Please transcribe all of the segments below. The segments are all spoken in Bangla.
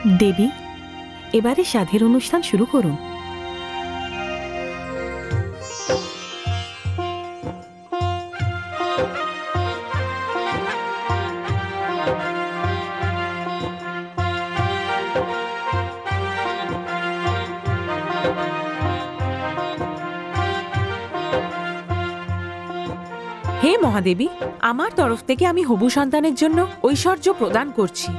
দেবী, এবারে সাধের অনুষ্ঠান শুরু করুন। হে মহাদেবী, আমার তরফ থেকে আমি হবু সন্তানের জন্য ঐশ্বর্য প্রদান করছি।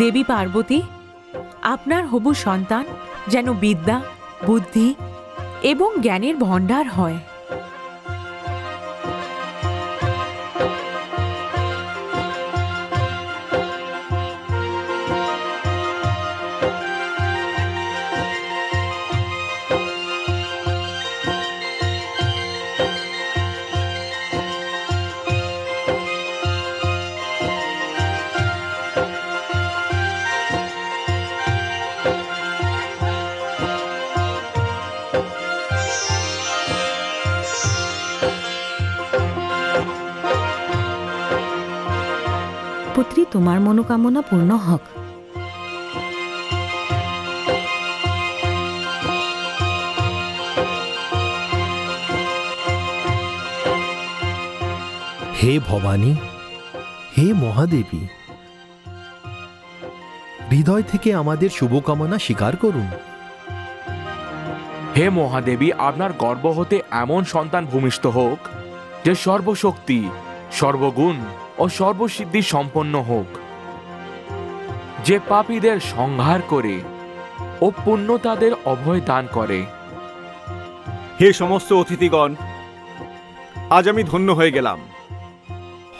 দেবী পার্বতী, আপনার হবু সন্তান যেন বিদ্যা, বুদ্ধি এবং জ্ঞানের ভণ্ডার হয়। পুত্রী, তোমার মনোকামনা পূর্ণ হোক। হে ভবানী, হে মহাদেবী, হৃদয় থেকে আমাদের শুভকামনা স্বীকার করুন। হে মহাদেবী, আপনার গর্ভ হতে এমন সন্তান ভূমিষ্ঠ হোক যে সর্বশক্তি, সর্বগুণ ও সর্বসিদ্ধি সম্পন্ন হোক, যে পাপীদের সংহার করে ও পুণ্য তাদের অভয় দান করে। হে সমস্ত অতিথিগণ, আজ আমি ধন্য হয়ে গেলাম।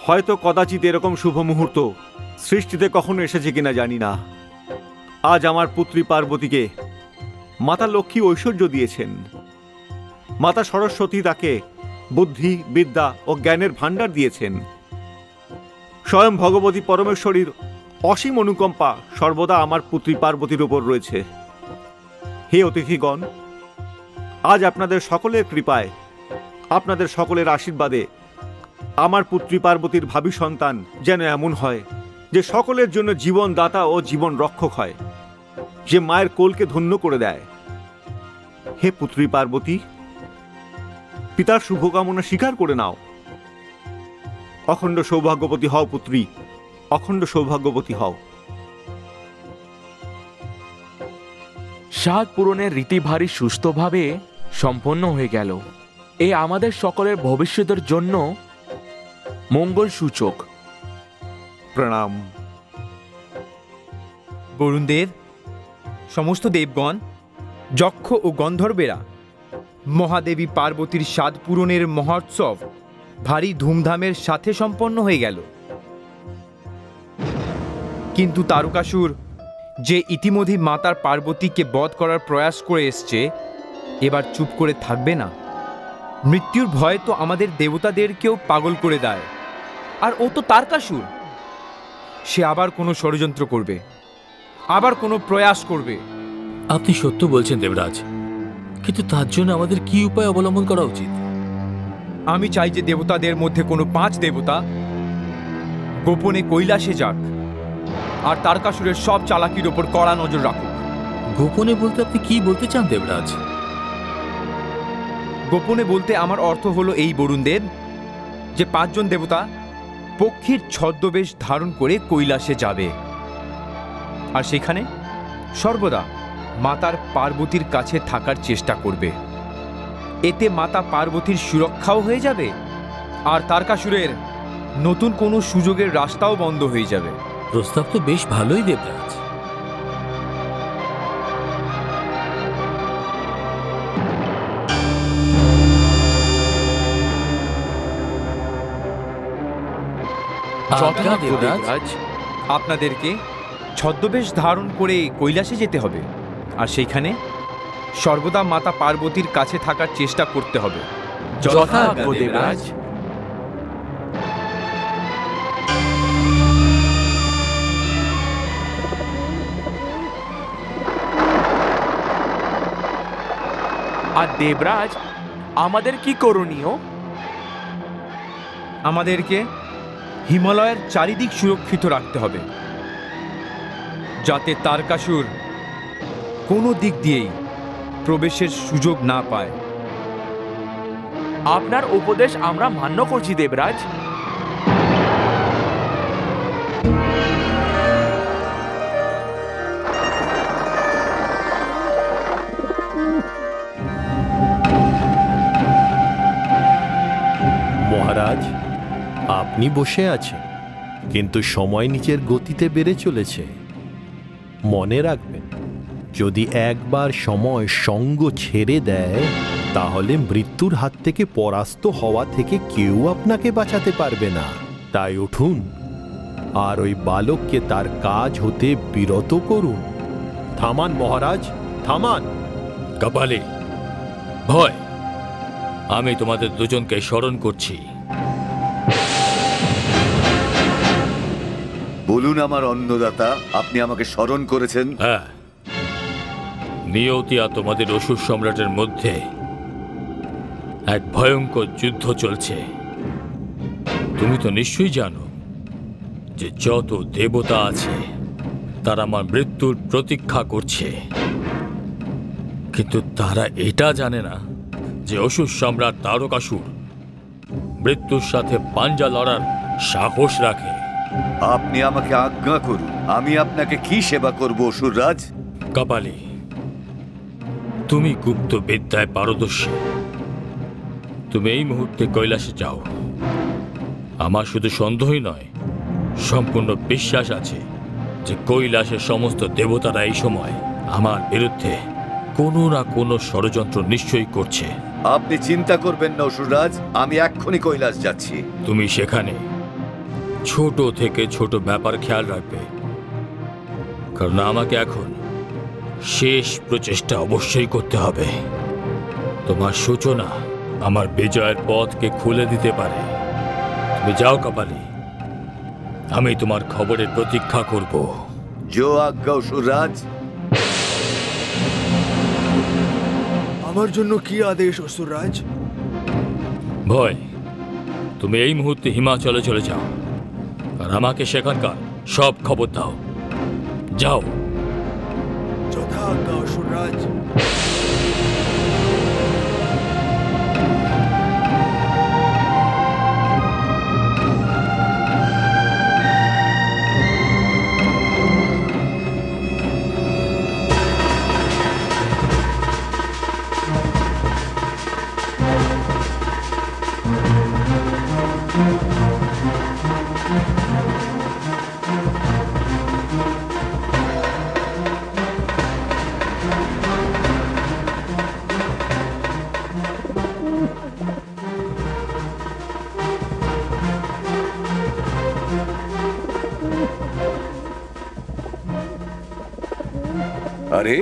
হয়তো কদাচিৎ এরকম শুভ মুহূর্ত সৃষ্টিতে কখনো এসেছে কিনা জানি না। আজ আমার পুত্রী পার্বতীকে মাতা লক্ষ্মী ঐশ্বর্য দিয়েছেন। মাতা সরস্বতী তাকে বুদ্ধি, বিদ্যা ও জ্ঞানের ভাণ্ডার দিয়েছেন। স্বয়ং ভগবতী পরমেশ্বরীর অসীম অনুকম্পা সর্বদা আমার পুত্রী পার্বতীর উপর রয়েছে। হে অতিথিগণ, আজ আপনাদের সকলের কৃপায়, আপনাদের সকলের আশীর্বাদে আমার পুত্রী পার্বতীর ভাবী সন্তান যেন এমন হয় যে সকলের জন্য জীবনদাতা ও জীবন রক্ষক হয়, যে মায়ের কোলকে ধন্য করে দেয়। হে পুত্রী পার্বতী, পিতার শুভকামনা স্বীকার করে নাও। অখণ্ড সৌভাগ্যবতী হও পুত্রী, অখণ্ড সৌভাগ্যবতী হও। সাধ পূরণের রীতি ভারী সুস্থভাবে সম্পন্ন হয়ে গেল। এ আমাদের সকলের ভবিষ্যতের জন্য মঙ্গল সূচক। প্রণাম। বরুণদেব, সমস্ত দেবগণ, যক্ষ ও গন্ধর্বেরা মহাদেবী পার্বতীর সাধ পূরণের মহোৎসব ভারী ধুমধামের সাথে সম্পন্ন হয়ে গেল। কিন্তু তারকাসুর, যে ইতিমধ্যে মাতার পার্বতীকে বধ করার প্রয়াস করে এসছে, এবার চুপ করে থাকবে না। মৃত্যুর ভয় তো আমাদের দেবতাদেরকেও পাগল করে দেয়। আর ও তো তারকাসুর, সে আবার কোনো ষড়যন্ত্র করবে, আবার কোনো প্রয়াস করবে। আপনি সত্য বলছেন দেবরাজ, কিন্তু তার জন্য আমাদের কি উপায় অবলম্বন করা উচিত? আমি চাই যে দেবতাদের মধ্যে কোনো 5 দেবতা গোপনে কৈলাসে যাক আর তারকাসুরের সব চালাকির ওপর কড়া নজর রাখুক। গোপনে বলতে আপনি কি বলতে চান দেবরাজ? গোপনে বলতে আমার অর্থ হলো এই বরুণদেব, যে 5 জন দেবতা পক্ষীর ছদ্মবেশ ধারণ করে কৈলাসে যাবে, আর সেখানে সর্বদা মাতার পার্বতীর কাছে থাকার চেষ্টা করবে। এতে মাতা পার্বতীর সুরক্ষাও হয়ে যাবে, আর তারকাসুরের নতুন কোনো সুযোগের রাস্তাও বন্ধ হয়ে যাবে। প্রস্তাব তো বেশ ভালোই দেবরাজ। যথার্থ দেবরাজ। দেবরাজ। আপনাদেরকে ছদ্মবেশ ধারণ করে কৈলাসে যেতে হবে, আর সেইখানে সর্বদা মাতা পার্বতীর কাছে থাকার চেষ্টা করতে হবে। যথার্থ দেবরাজ। আর দেবরাজ, আমাদের কি করণীয়? আমাদেরকে হিমালয়ের চারিদিক সুরক্ষিত রাখতে হবে, যাতে তারকাসুর কোনো দিক দিয়েই প্রবেশের সুযোগ না পায়। আপনার উপদেশ আমরা মান্য করছি দেবরাজ। মহারাজ, আপনি বসে আছেন, কিন্তু সময় নিজের গতিতে বেড়ে চলেছে। মনে রাখবেন, যদি একবার সময় সঙ্গ ছেড়ে দেয়, তাহলে মৃত্যুর হাত থেকে পরাস্ত হওয়া থেকে কেউ আপনাকে বাঁচাতে পারবে না। তাই উঠুন, আর ওই বালককে তার কাজ হতে বিরত করুন। থামান মহারাজ, থামান। কপালি, ভয়, আমি তোমাদের দুজনকে স্মরণ করছি। বলুন আমার অন্নদাতা, আপনি আমাকে স্মরণ করেছেন? হ্যাঁ, নিয়তি আর তোমাদের অসুর সম্রাটের মধ্যে এক ভয়ঙ্কর যুদ্ধ চলছে। তুমি তো নিশ্চয়ই জানো যে যত দেবতা আছে তারা আমার মৃত্যুর প্রতীক্ষা করছে, কিন্তু তারা এটা জানে না যে অসুর সম্রাট তারকাসুর মৃত্যুর সাথে পাঞ্জা লড়ার সাহস রাখে। আপনি আমাকে আজ্ঞা করুন, আমি আপনাকে কি সেবা করব অসুররাজ? কপালি, তুমি গুপ্ত বিদ্যায় পারদর্শী। তুমি এই মুহূর্তে কৈলাসে যাও। আমার শুধু সন্দেহই নয়, সম্পূর্ণ বিশ্বাস আছে যে কৈলাসের সমস্ত দেবতারা এই সময় আমার বিরুদ্ধে কোনো না কোনো ষড়যন্ত্র নিশ্চয়ই করছে। আপনি চিন্তা করবেন না অসুররাজ, আমি এক্ষুনি কৈলাস যাচ্ছি। তুমি সেখানে ছোট থেকে ছোট ব্যাপার খেয়াল রাখবে, কারণ আমাকে এখন শেষ প্রচেষ্টা অবশ্যই করতে হবে। তোমার সূচনা আমার বিজয়ের পথকে খুলে দিতে পারে। তুমি যাও কপালি, আমি তোমার খবরের প্রতীক্ষা করব। জো আজ্ঞা অসুররাজ। আমার জন্য কি আদেশ অসুররাজ? ভয়, তুমি এই মুহূর্তে হিমাচলে চলে যাও, আর আমাকে সেখানকার সব খবর দাও। যাও। যথা আজ্ঞা অসুররাজ। আরে,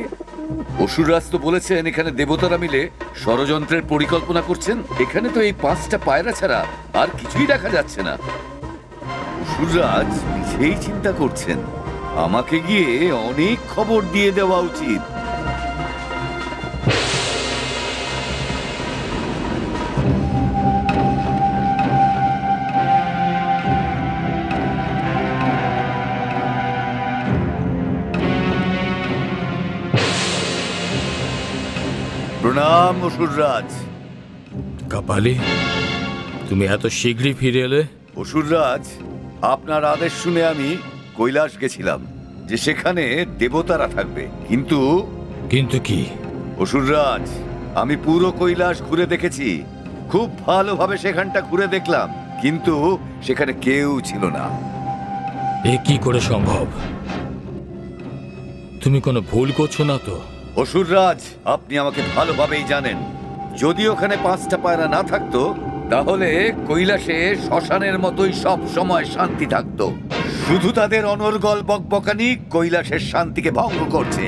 অসুররাজ তো বলেছেন এখানে দেবতারা মিলে ষড়যন্ত্রের পরিকল্পনা করছেন। এখানে তো এই 5টা পায়রা ছাড়া আর কিছুই দেখা যাচ্ছে না। অসুররাজ নিজেই চিন্তা করছেন, আমাকে গিয়ে অনেক খবর দিয়ে দেওয়া উচিত। প্রণাম অসুররাজ। কাপালি, তুমি এত শীঘ্রই ফিরে এলে? অসুররাজ, আপনার আদেশ শুনে আমি কৈলাস গেছিলাম যে সেখানে দেবতারা থাকবে, কিন্তু কিন্তু কি? অসুররাজ, আমি পুরো কৈলাস ঘুরে দেখেছি, খুব ভালোভাবে সেখানটা ঘুরে দেখলাম, কিন্তু সেখানে কেউ ছিল না। এ কি করে সম্ভব? তুমি কোনো ভুল করছো না তো? অসুররাজ, আপনি আমাকে ভালোভাবেই জানেন, যদি ওখানে 5টা পায়রা না থাকতো তাহলে কৈলাসে শ্মশানের মতোই সব সময় শান্তি থাকতো। শুধু তাদের অনর্গল বকবকানি কৈলাসের শান্তিকে ভঙ্গ করছে।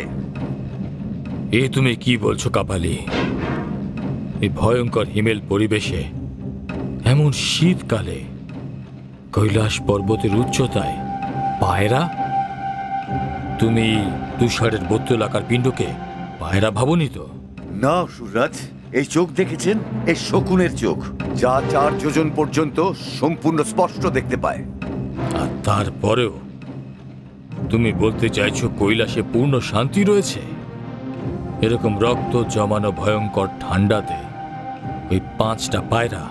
এ তুমি কি বলছো কাপালি? এই ভয়ঙ্কর হিমেল পরিবেশে, এমন শীতকালে, কৈলাস পর্বতের উচ্চতায় পায়রা? তুমি তুষারের বত্তলাকার পিণ্ডকে পায়রা ভাবনি তো? না অসুররাজ, এই চোখ দেখেছেন? এই শকুনের চোখ, যা 4 যোজন পর্যন্ত সম্পূর্ণ স্পষ্ট দেখতে পায়। আর তারপরেও তুমি বলতে চাইছো কৈলাসে পূর্ণ শান্তি রয়েছে? এরকম রক্ত জমানো ভয়ঙ্কর ঠান্ডাতে ওই 5টা পায়রা,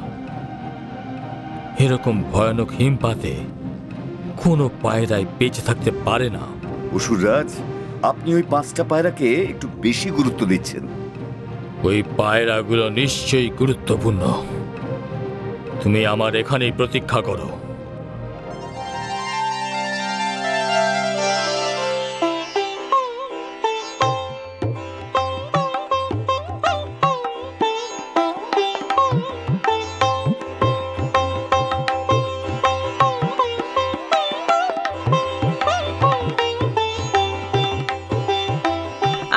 এরকম ভয়ানক হিমপাতে কোনো পায়রাই বেঁচে থাকতে পারে না। অসুররাজ, আপনি ওই 5টা পায়রাকে একটু বেশি গুরুত্ব দিচ্ছেন। ওই পায়রাগুলো নিশ্চয়ই গুরুত্বপূর্ণ। তুমি আমার এখানেই প্রতীক্ষা করো।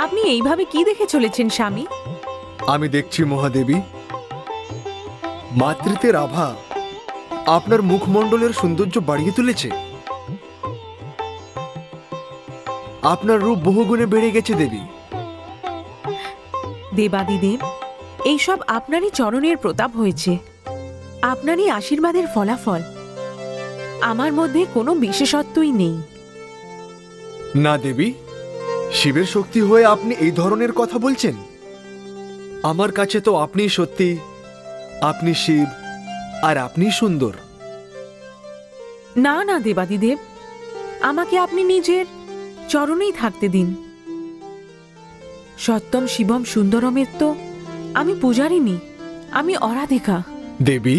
আপনি এইভাবে কি দেখে চলেছেন স্বামী? আমি দেখছি মহাদেবী, মাতৃত্বের আভা আপনার মুখমণ্ডলের সৌন্দর্য বাড়িয়ে তুলেছে। আপনার রূপ বহুগুণে বেড়ে গেছে দেবী। দেবাদিদেব, এইসব আপনারই চরণের প্রতাপ হয়েছে, আপনারই আশীর্বাদের ফলাফল। আমার মধ্যে কোনো বিশেষত্বই নেই। না দেবী, শিবের শক্তি হয়ে আপনি এই ধরনের কথা বলছেন? আমার কাছে তো আপনি সত্যি, আপনি শিব, আর আপনি সুন্দর। না না দেবাদিদেব, আমাকে আপনি নিজের চরণেই থাকতে দিন। সত্যম শিবম সুন্দরমের তো আমি পূজারিনী, আমি অরাধিকা। দেবী?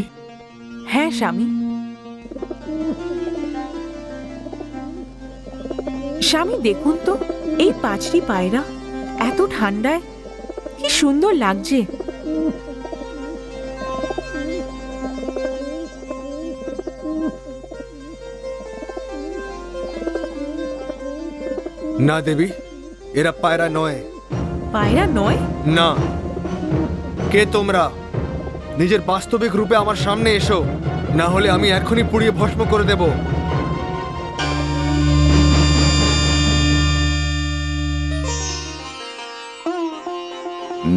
হ্যাঁ স্বামী। স্বামী দেখুন তো, এই 5টি পায়রা এত ঠান্ডায় কি সুন্দর লাগছে। না দেবী, এরা পায়রা নয়। পায়রা নয়? না। কে তোমরা? নিজের বাস্তবিক রূপে আমার সামনে এসো, না হলে আমি এখনই পুড়িয়ে ভস্ম করে দেব।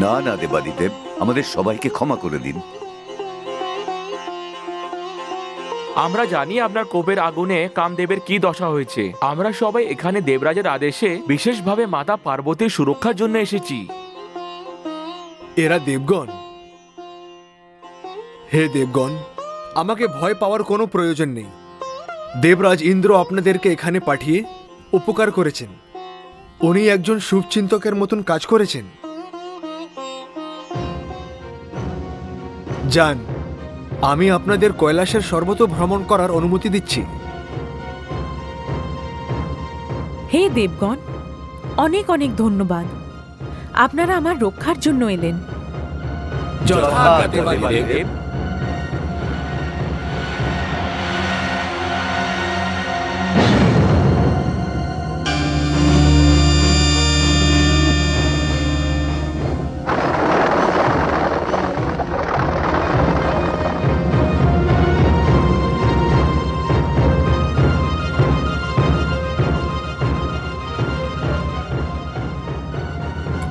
না না দেবাদিদেব, আমাদের সবাইকে ক্ষমা করে দিন। আমরা জানি আপনার কোপের আগুনে কামদেবের কি দশা হয়েছে। আমরা সবাই এখানে দেবরাজের আদেশে বিশেষভাবে মাতা পার্বতীর সুরক্ষার জন্য এসেছি। এরা দেবগণ? হে দেবগণ, আমাকে ভয় পাওয়ার কোনো প্রয়োজন নেই। দেবরাজ ইন্দ্র আপনাদেরকে এখানে পাঠিয়ে উপকার করেছেন। উনি একজন শুভচিন্তকের মতন কাজ করেছেন। যান, আমি আপনাদের কৈলাসের সর্বত ভ্রমণ করার অনুমতি দিচ্ছি। হে দেবগণ, অনেক অনেক ধন্যবাদ। আপনারা আমার রক্ষার জন্য এলেন। যথাজ্ঞা দেবাদিদেব।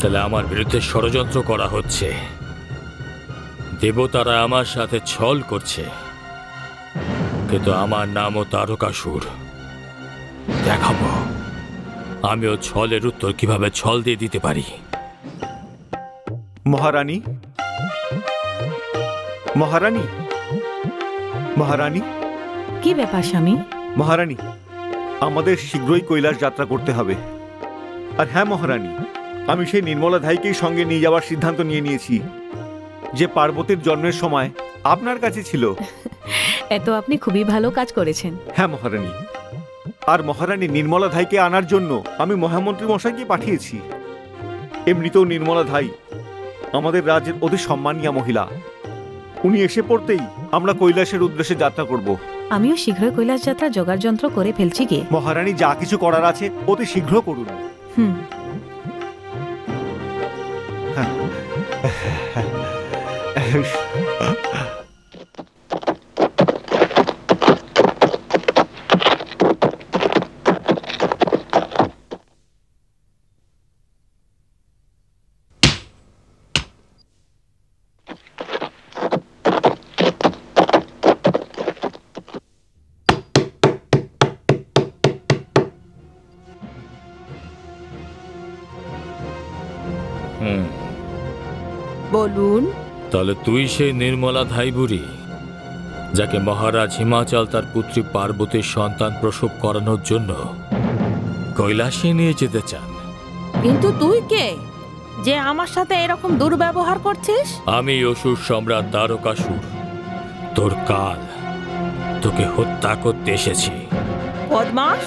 তাহলে আমার বিরুদ্ধে ষড়যন্ত্র করা হচ্ছে, দেবতারা আমার সাথে ছল করছে, কিন্তু আমার নামও তারকাসুর। দেখাবো আমিও ছলের উত্তর কিভাবে ছল দিয়ে দিতে পারি। মহারানী, মহারানী, মহারানী, কি ব্যাপার স্বামী? মহারানী, আমাদের শীঘ্রই কৈলাস যাত্রা করতে হবে। আর হ্যাঁ মহারানী, আমি সেই নির্মলা ধাইকেই সঙ্গে নিয়ে যাওয়ার সিদ্ধান্ত নিয়েছি, যে পার্বতীর জন্মের সময় আপনার কাছে ছিল। এত আপনি খুবই ভালো কাজ করেছেন। হ্যাঁ মহারানী। আর মহারানী, নির্মলা ধাইকে আনার জন্য আমি মহামন্ত্রী মশাইকে পাঠিয়েছি। এমনিতেও নির্মলা ধাই আমাদের রাজ্যের অতি সম্মানীয় মহিলা। উনি এসে পড়তেই আমরা কৈলাসের উদ্দেশ্যে যাত্রা করব। আমিও শীঘ্রই কৈলাস যাত্রা জোগাড় যন্ত্র করে ফেলছি গে। মহারানী, যা কিছু করার আছে অতি শীঘ্র করুন। হুম। বলুন। তাহলে তুই সেই নির্মলা ধাই বুড়ি যাকে মহারাজ হিমাচল তার পুত্রী পার্বতীর সন্তান প্রসব করানোর জন্য কৈলাসে নিয়ে যেতে চান। কিন্তু তুই কে যে আমার সাথে এরকম দুর্ব্যবহার করছিস? আমি অসুর সম্রাট তারকাসুর, তোর কাল তোকে হত্যা করতে এসেছি। বদমাস,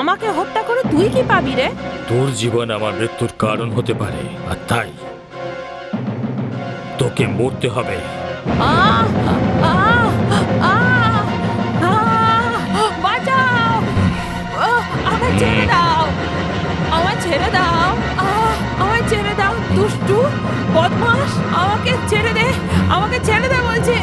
আমাকে হত্যা করে তুই কি পাবি রে? তোর জীবন আমার মৃত্যুর কারণ হতে পারে, আর তাই তোকে মরতে হবে। আহ! আহ! আহ! আহ! বাঁচাও! আমায় ছেড়ে দাও! আমায় ছেড়ে দাও! আমায় ছেড়ে দাও! দুষ্টু বদমাস, আমাকে ছেড়ে দে! আমাকে ছেড়ে দে বলছি!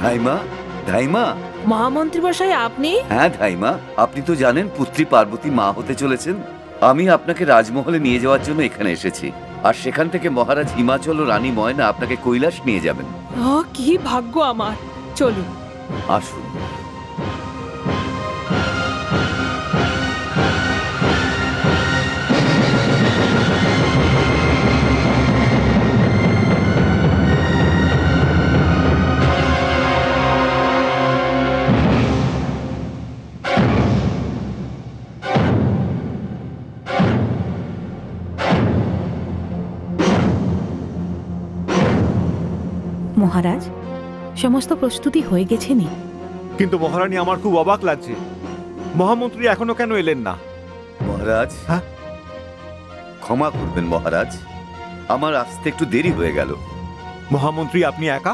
ধাইমা, ধাইমা। মহামন্ত্রী মশাই, আপনি? হ্যাঁ ধাইমা, আপনি তো জানেন পুত্রী পার্বতী মা হতে চলেছেন। আমি আপনাকে রাজমহলে নিয়ে যাওয়ার জন্য এখানে এসেছি, আর সেখান থেকে মহারাজ হিমাচল ও রানী ময়না আপনাকে কৈলাস নিয়ে যাবেন। কি ভাগ্য আমার! চলুন, আসুন। মহারাজ, সমস্ত প্রস্তুতি হয়ে গেছে নি? কিন্তু মহারানী, আমার খুব অবাক লাগছে, মহামন্ত্রী এখনো কেন এলেন না? মহারাজ, হ্যাঁ? ক্ষমা করবেন মহারাজ, আমার আসতে একটু দেরি হয়ে গেল। মহামন্ত্রী, আপনি একা?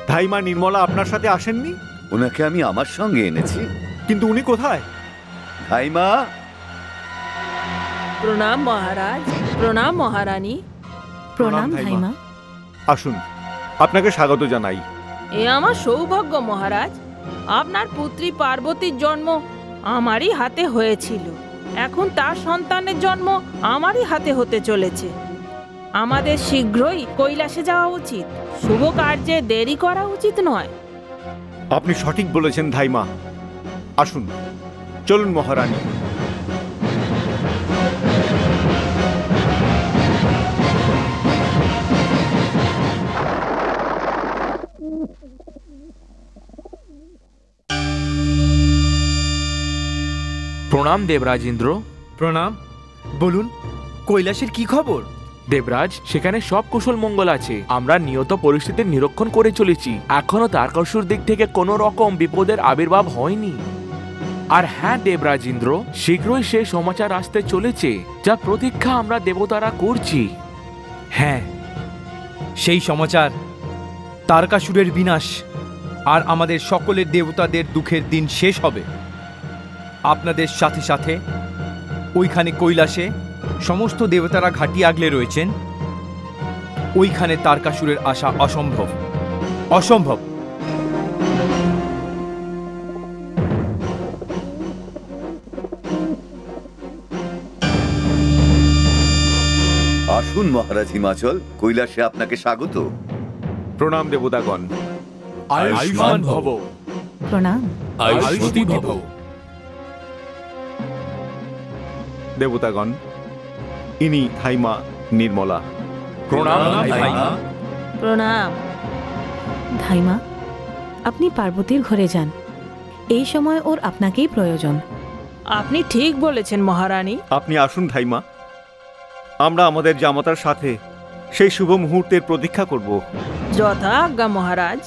ধাইমা নির্মলা আপনার সাথে আসেননি? ওনাকে আমি আমার সঙ্গে এনেছি। কিন্তু উনি কোথায়? ধাইমা। প্রণাম মহারাজ। প্রণাম মহারানী। প্রণাম ধাইমা। আসুন, আপনাকে স্বাগত জানাই। এ আমার সৌভাগ্য মহারাজ। আপনার পুত্রী পার্বতীর জন্ম আমারই হাতে হয়েছিল, এখন তার সন্তানের জন্ম আমারই হাতে হতে চলেছে। আমাদের শীঘ্রই কৈলাসে যাওয়া উচিত, শুভ কার্যে দেরি করা উচিত নয়। আপনি সঠিক বলেছেন ধাইমা। আসুন, চলুন মহারানী। প্রণাম দেবরাজ ইন্দ্র। প্রণাম। বলুন, কৈলাসের কি খবর? দেবরাজ, সেখানে সব কুশল মঙ্গল আছে। আমরা নিয়ত পরিস্থিতির নিরীক্ষণ করে চলেছি। এখনো তারকাসুর দিক থেকে কোনো রকম বিপদের আবির্ভাব হয়নি। আর হ্যাঁ দেবরাজ ইন্দ্র, শীঘ্রই সে সমাচার আসতে চলেছে যা প্রতীক্ষা আমরা দেবতারা করছি। হ্যাঁ, সেই সমাচার তারকাসুরের বিনাশ আর আমাদের সকলের দেবতাদের দুঃখের দিন শেষ হবে। আপনাদের সাথে সাথে ওইখানে কৈলাসে সমস্ত দেবতারা ঘাঁটি আগলে রয়েছেন। ওইখানে তারকাসুরের আসা অসম্ভব, অসম্ভব। আসুন মহারাজ হিমাচল, কৈলাসে আপনাকে স্বাগত। প্রণাম দেবতাগণ। আয়ুষ্মান ভব। প্রণাম। আয়ুষ্মতী ভব। দেবতাগণ, ইনি থাইমা নির্মলা। প্রণাম ভাইমা। প্রণাম। ধাইমা, আপনি পার্বতীর ঘরে যান। এই সময় ওর আপনাকেই প্রয়োজন। আপনি ঠিক বলেছেন মহারানী। আপনি আসুন থাইমা, আমরা আমাদের জামাতার সাথে সেই শুভ মুহূর্তের প্রতীক্ষা করব। যথা আজ্ঞা মহারাজ।